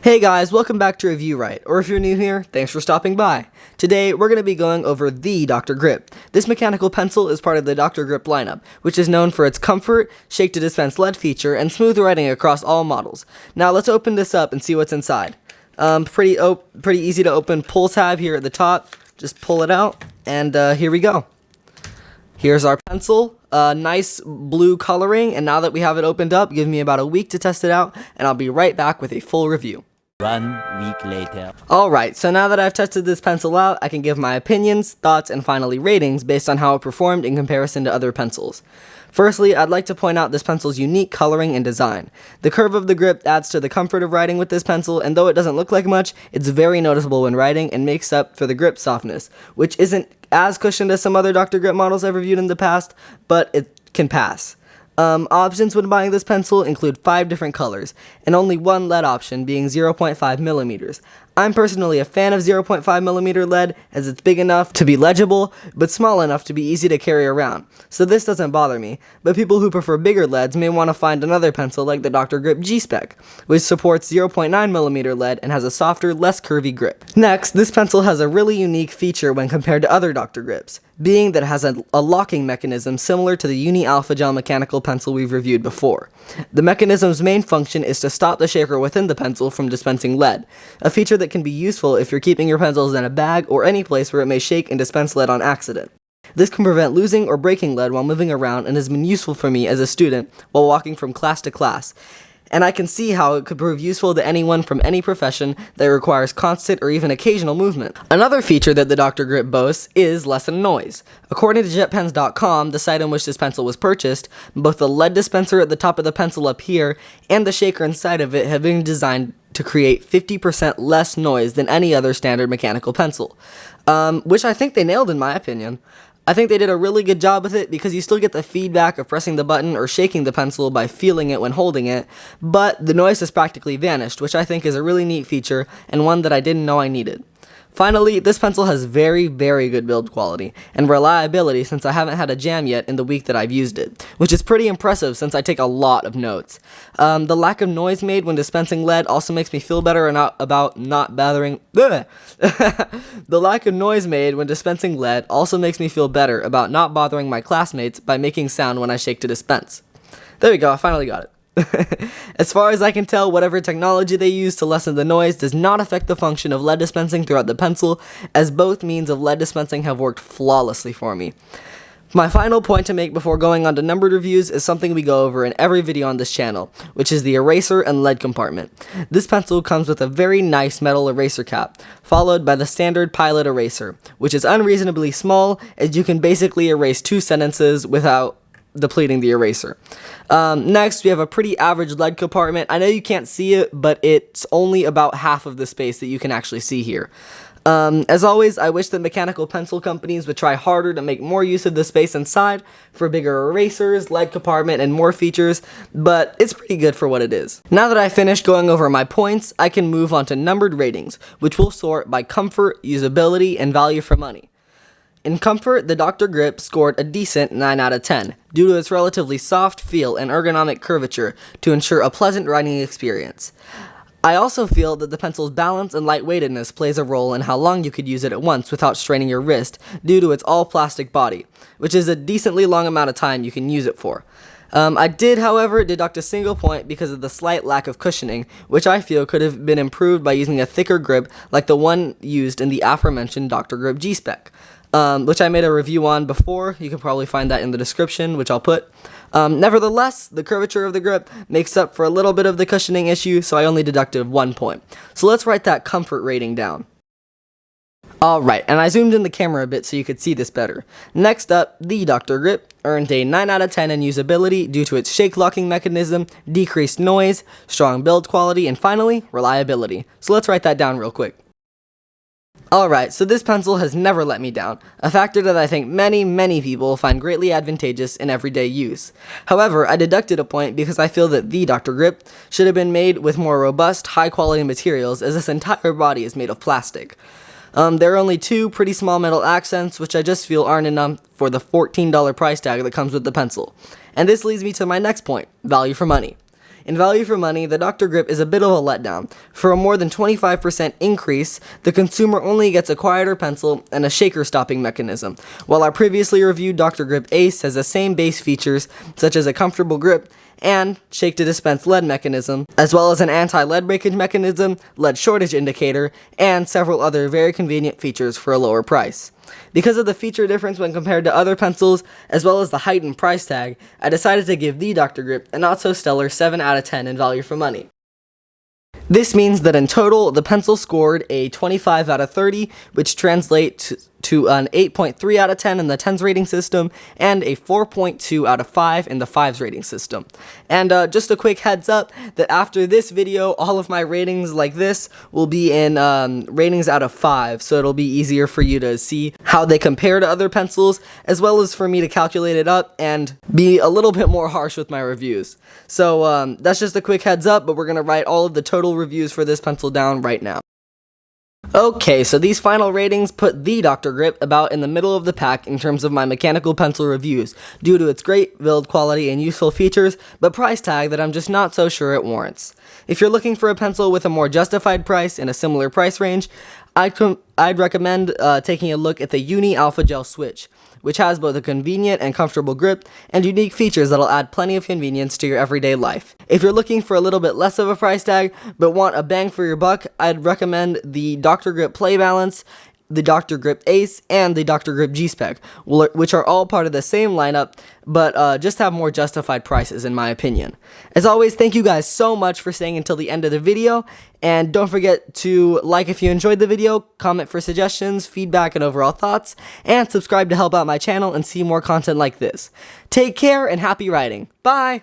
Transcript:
Hey guys, welcome back to Review Right, or if you're new here, thanks for stopping by. Today, we're going to be going over the Dr. Grip. This mechanical pencil is part of the Dr. Grip lineup, which is known for its comfort, shake-to-dispense lead feature, and smooth writing across all models. Now let's open this up and see what's inside. Pretty easy to open. Pull tab here at the top, just pull it out, and here we go. Here's our pencil, nice blue coloring, and now that we have it opened up, give me about a week to test it out, and I'll be right back with a full review. 1 week later. Alright, so now that I've tested this pencil out, I can give my opinions, thoughts, and finally ratings based on how it performed in comparison to other pencils. Firstly, I'd like to point out this pencil's unique coloring and design. The curve of the grip adds to the comfort of writing with this pencil, and though it doesn't look like much, it's very noticeable when writing and makes up for the grip softness, which isn't as cushioned as some other Dr. Grip models I've reviewed in the past, but it can pass. Options when buying this pencil include 5 different colors, and only one lead option being 0.5 millimeters. I'm personally a fan of 0.5 millimeter lead as it's big enough to be legible, but small enough to be easy to carry around, so this doesn't bother me, but people who prefer bigger leads may want to find another pencil like the Dr. Grip G-Spec, which supports 0.9 millimeter lead and has a softer, less curvy grip. Next, this pencil has a really unique feature when compared to other Dr. Grips, being that it has a locking mechanism similar to the Uni Alpha Gel mechanical pencil we've reviewed before. The mechanism's main function is to stop the shaker within the pencil from dispensing lead, a feature that can be useful if you're keeping your pencils in a bag or any place where it may shake and dispense lead on accident. This can prevent losing or breaking lead while moving around and has been useful for me as a student while walking from class to class. And I can see how it could prove useful to anyone from any profession that requires constant or even occasional movement. Another feature that the Dr. Grip boasts is lessen noise. According to jetpens.com, the site on which this pencil was purchased, both the lead dispenser at the top of the pencil up here and the shaker inside of it have been designed to create 50% less noise than any other standard mechanical pencil, which I think they nailed in my opinion. I think they did a really good job with it because you still get the feedback of pressing the button or shaking the pencil by feeling it when holding it, but the noise has practically vanished, which I think is a really neat feature and one that I didn't know I needed. Finally, this pencil has very good build quality and reliability since I haven't had a jam yet in the week that I've used it, which is pretty impressive since I take a lot of notes. The lack of noise made when dispensing lead also makes me feel better about not bothering. The lack of noise made when dispensing lead also makes me feel better about not bothering my classmates by making sound when I shake to dispense. There we go, I finally got it. As far as I can tell, whatever technology they use to lessen the noise does not affect the function of lead dispensing throughout the pencil, as both means of lead dispensing have worked flawlessly for me. My final point to make before going on to numbered reviews is something we go over in every video on this channel, which is the eraser and lead compartment. This pencil comes with a very nice metal eraser cap, followed by the standard pilot eraser, which is unreasonably small as you can basically erase 2 sentences without depleting the eraser. Next, we have a pretty average lead compartment. I know you can't see it, but it's only about half of the space that you can actually see here. As always, I wish that mechanical pencil companies would try harder to make more use of the space inside for bigger erasers, lead compartment, and more features, but it's pretty good for what it is. Now that I've finished going over my points, I can move on to numbered ratings, which will sort by comfort, usability, and value for money. In comfort, the Dr. Grip scored a decent 9 out of 10, due to its relatively soft feel and ergonomic curvature to ensure a pleasant writing experience. I also feel that the pencil's balance and lightweightedness plays a role in how long you could use it at once without straining your wrist, due to its all-plastic body, which is a decently long amount of time you can use it for. I did, however, deduct a single point because of the slight lack of cushioning, which I feel could have been improved by using a thicker grip like the one used in the aforementioned Dr. Grip G-Spec. Which I made a review on before. You can probably find that in the description, which I'll put. Nevertheless, the curvature of the grip makes up for a little bit of the cushioning issue, so I only deducted 1 point. So let's write that comfort rating down. Alright, and I zoomed in the camera a bit so you could see this better. Next up, the Dr. Grip earned a 9 out of 10 in usability due to its shake locking mechanism, decreased noise, strong build quality, and finally, reliability. So let's write that down real quick. Alright, so this pencil has never let me down, a factor that I think many people find greatly advantageous in everyday use. However, I deducted a point because I feel that the Dr. Grip should have been made with more robust, high-quality materials as this entire body is made of plastic. There are only 2 pretty small metal accents, which I just feel aren't enough for the $14 price tag that comes with the pencil. And this leads me to my next point, value for money. in value for money, the Dr. Grip is a bit of a letdown. For a more than 25% increase, the consumer only gets a quieter pencil and a shaker stopping mechanism, while our previously reviewed Dr. Grip Ace has the same base features such as a comfortable grip and shake to dispense lead mechanism, as well as an anti-lead breakage mechanism, lead shortage indicator, and several other very convenient features for a lower price. Because of the feature difference when compared to other pencils, as well as the heightened price tag, I decided to give the Dr. Grip a not so stellar 7 out of 10 in value for money. This means that in total, the pencil scored a 25 out of 30, which translates to an 8.3 out of 10 in the 10s rating system, and a 4.2 out of 5 in the 5s rating system. And just a quick heads up that after this video, all of my ratings like this will be in ratings out of 5, so it'll be easier for you to see how they compare to other pencils, as well as for me to calculate it up and be a little bit more harsh with my reviews. So that's just a quick heads up, but we're going to write all of the total reviews for this pencil down right now. Okay, so these final ratings put the Dr. Grip about in the middle of the pack in terms of my mechanical pencil reviews, due to its great build quality and useful features, but price tag that I'm just not so sure it warrants. If you're looking for a pencil with a more justified price in a similar price range, I'd recommend taking a look at the Uni Alpha Gel Switch, which has both a convenient and comfortable grip and unique features that'll add plenty of convenience to your everyday life. If you're looking for a little bit less of a price tag, but want a bang for your buck, I'd recommend the Dr. Grip Play Balance, the Dr. Grip Ace, and the Dr. Grip G-Spec, which are all part of the same lineup, but just have more justified prices in my opinion. As always, thank you guys so much for staying until the end of the video, and don't forget to like if you enjoyed the video, comment for suggestions, feedback, and overall thoughts, and subscribe to help out my channel and see more content like this. Take care and happy writing. Bye!